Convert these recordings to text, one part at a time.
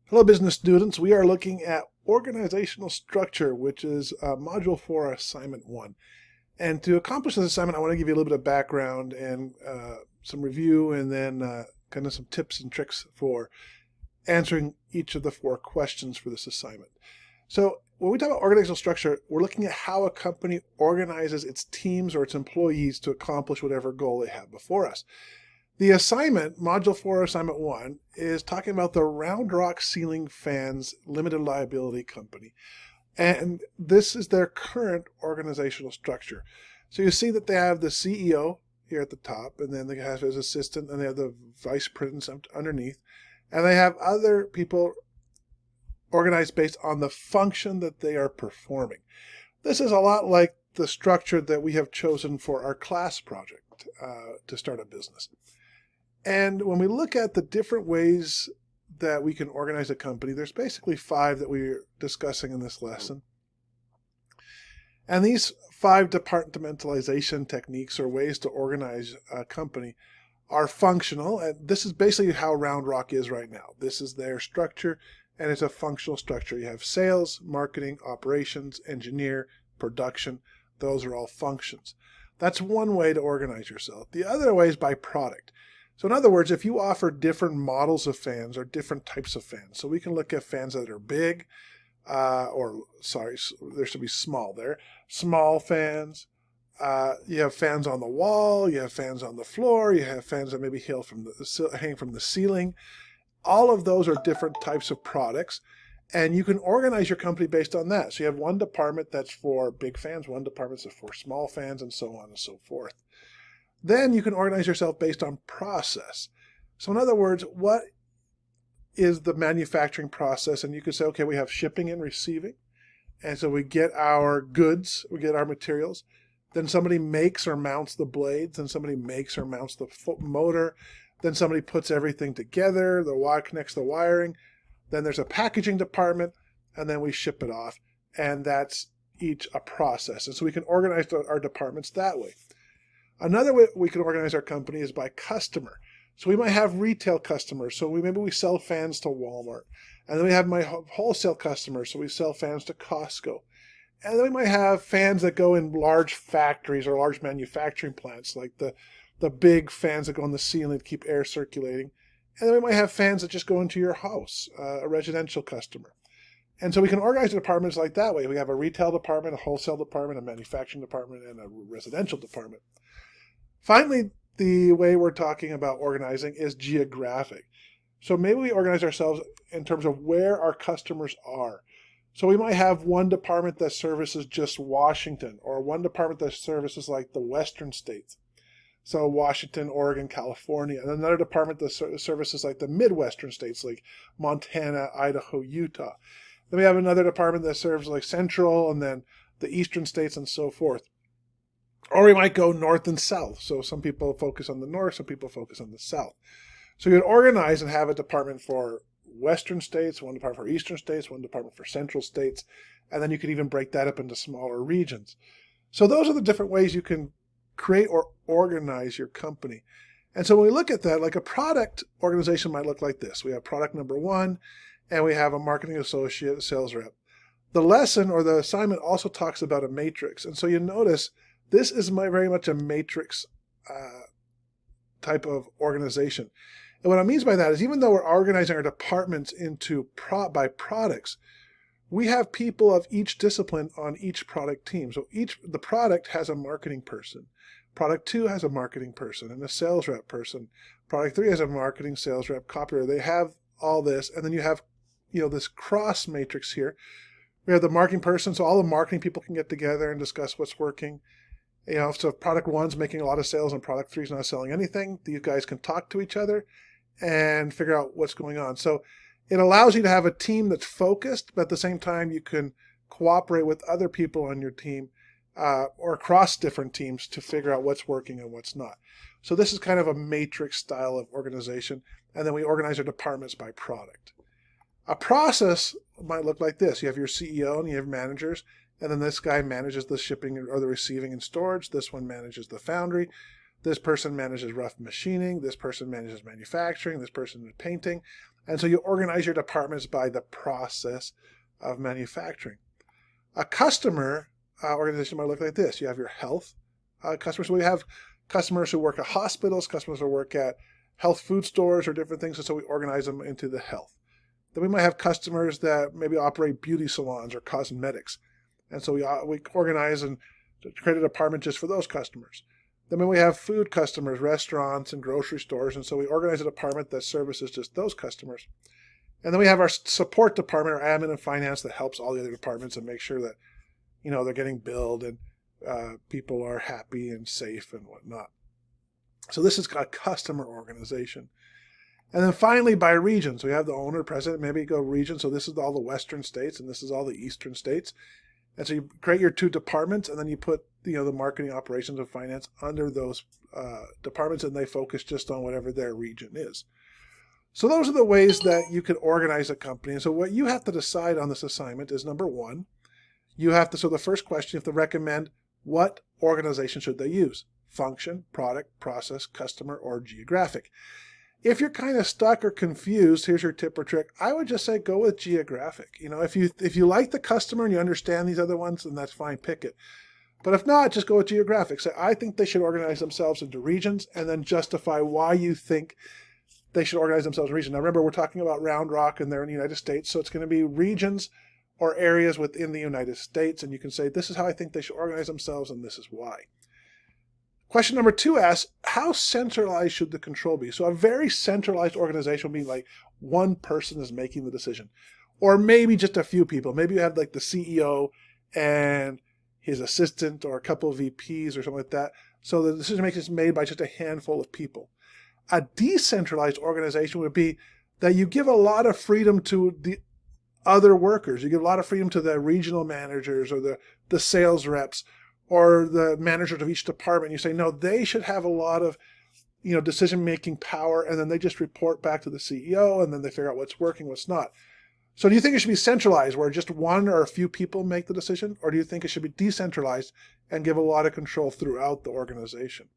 Hello, business students. We are looking at organizational structure, which is Module 4, Assignment 1. And to accomplish this assignment, I want to give you a little bit of background and some review, and then kind of some tips and tricks for answering each of the 4 questions for this assignment. So when we talk about organizational structure, we're looking at how a company organizes its teams or its employees to accomplish whatever goal they have before us. The assignment, Module 4, Assignment 1, is talking about the Round Rock Ceiling Fans Limited Liability Company. And this is their current organizational structure. So you see that they have the CEO here at the top, and then they have his assistant, and they have the vice president underneath. And they have other people organized based on the function that they are performing. This is a lot like the structure that we have chosen for our class project to start a business. And when we look at the different ways that we can organize a company, there's basically 5 that we're discussing in this lesson. And these 5 departmentalization techniques or ways to organize a company are functional. And this is basically how Round Rock is right now. This is their structure, and it's a functional structure. You have sales, marketing, operations, engineer, production. Those are all functions. That's one way to organize yourself. The other way is by product. So in other words, if you offer different models of fans or different types of fans, so we can look at fans that are big, there should be small there, small fans. You have fans on the wall, you have fans on the floor, you have fans that maybe hang from the ceiling. All of those are different types of products, and you can organize your company based on that. So you have one department that's for big fans, one department that's for small fans, and so on and so forth. Then you can organize yourself based on process. So in other words, what is the manufacturing process? And you could say, okay, we have shipping and receiving. And so we get our goods, we get our materials. Then somebody makes or mounts the blades. Then somebody makes or mounts the motor. Then somebody puts everything together. The wire connects the wiring. Then there's a packaging department. And then we ship it off. And that's each a process. And so we can organize our departments that way. Another way we can organize our company is by customer. So we might have retail customers. So maybe we sell fans to Walmart. And then we have my wholesale customers. So we sell fans to Costco. And then we might have fans that go in large factories or large manufacturing plants, like the big fans that go on the ceiling to keep air circulating. And then we might have fans that just go into your house, a residential customer. And so we can organize the departments like that way. We have a retail department, a wholesale department, a manufacturing department, and a residential department. Finally, the way we're talking about organizing is geographic. So maybe we organize ourselves in terms of where our customers are. So we might have one department that services just Washington, or one department that services like the western states. So Washington, Oregon, California, and another department that services like the Midwestern states, like Montana, Idaho, Utah. Then we have another department that serves like Central, and then the Eastern states, and so forth. Or we might go north and south. So some people focus on the north, some people focus on the south. So you would organize and have a department for western states, one department for eastern states, one department for central states, and then you could even break that up into smaller regions. So those are the different ways you can create or organize your company. And so when we look at that, like a product organization might look like this. We have product number 1, and we have a marketing associate, a sales rep. The lesson or the assignment also talks about a matrix. And so you notice this is very much a matrix type of organization. And what I mean by that is even though we're organizing our departments into by products, we have people of each discipline on each product team. So the product has a marketing person. Product 2 has a marketing person and a sales rep person. Product 3 has a marketing, sales rep, copywriter. They have all this. And then you have this cross matrix here. We have the marketing person, so all the marketing people can get together and discuss what's working. So if product 1's making a lot of sales and product 3's not selling anything, these guys can talk to each other and figure out what's going on. So it allows you to have a team that's focused, but at the same time you can cooperate with other people on your team or across different teams to figure out what's working and what's not. So this is kind of a matrix style of organization, and then we organize our departments by product. A process might look like this. You have your CEO and you have managers. And then this guy manages the shipping or the receiving and storage. This one manages the foundry. This person manages rough machining. This person manages manufacturing. This person is painting. And so you organize your departments by the process of manufacturing. A customer organization might look like this. You have your health customers. So we have customers who work at hospitals, customers who work at health food stores or different things, and so we organize them into the health. Then we might have customers that maybe operate beauty salons or cosmetics, and so we organize and create a department just for those customers. Then we have food customers, restaurants and grocery stores, and so we organize a department that services just those customers. And then we have our support department, our admin and finance, that helps all the other departments and make sure that, they're getting billed and people are happy and safe and whatnot. So this is a customer organization. And then finally, by region. So we have the owner, president, maybe go region. So this is all the western states and this is all the eastern states. And so you create your two departments and then you put the marketing, operations, and finance under those departments, and they focus just on whatever their region is. So those are the ways that you could organize a company. And so what you have to decide on this assignment is, number one, so the first question, you have to recommend what organization should they use: function, product, process, customer, or geographic. If you're kind of stuck or confused, here's your tip or trick. I would just say go with geographic. If you like the customer and you understand these other ones, then that's fine, pick it. But if not, just go with geographic. Say, I think they should organize themselves into regions, and then justify why you think they should organize themselves in regions. Now remember, we're talking about Round Rock and they're in the United States, so it's going to be regions or areas within the United States, and you can say, this is how I think they should organize themselves, and this is why. Question number 2 asks, how centralized should the control be? So a very centralized organization would be like one person is making the decision, or maybe just a few people. Maybe you have like the CEO and his assistant or a couple of VPs or something like that. So the decision making is made by just a handful of people. A decentralized organization would be that you give a lot of freedom to the other workers. You give a lot of freedom to the regional managers or the sales reps or the managers of each department. You say, no, they should have a lot of, decision-making power, and then they just report back to the CEO, and then they figure out what's working, what's not. So do you think it should be centralized where just one or a few people make the decision, or do you think it should be decentralized and give a lot of control throughout the organization?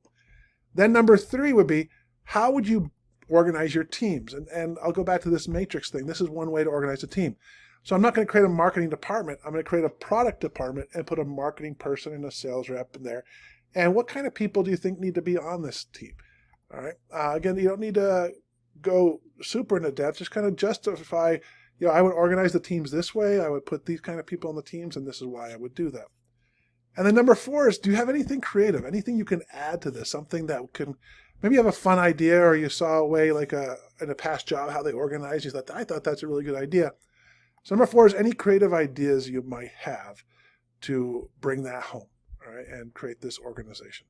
Then number 3 would be, how would you organize your teams? And I'll go back to this matrix thing. This is one way to organize a team. So I'm not going to create a marketing department. I'm going to create a product department and put a marketing person and a sales rep in there. And what kind of people do you think need to be on this team? All right. Again, you don't need to go super into depth. Just kind of justify, I would organize the teams this way. I would put these kind of people on the teams, and this is why I would do that. And then number 4 is, do you have anything creative? Anything you can add to this? Something that can, maybe you have a fun idea, or you saw a way like in a past job how they organized. You thought, I thought that's a really good idea. So number 4 is any creative ideas you might have to bring that home, all right, and create this organization.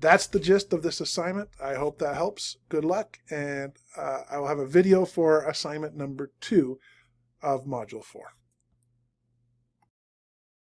That's the gist of this assignment. I hope that helps. Good luck, and I will have a video for assignment number 2 of Module 4.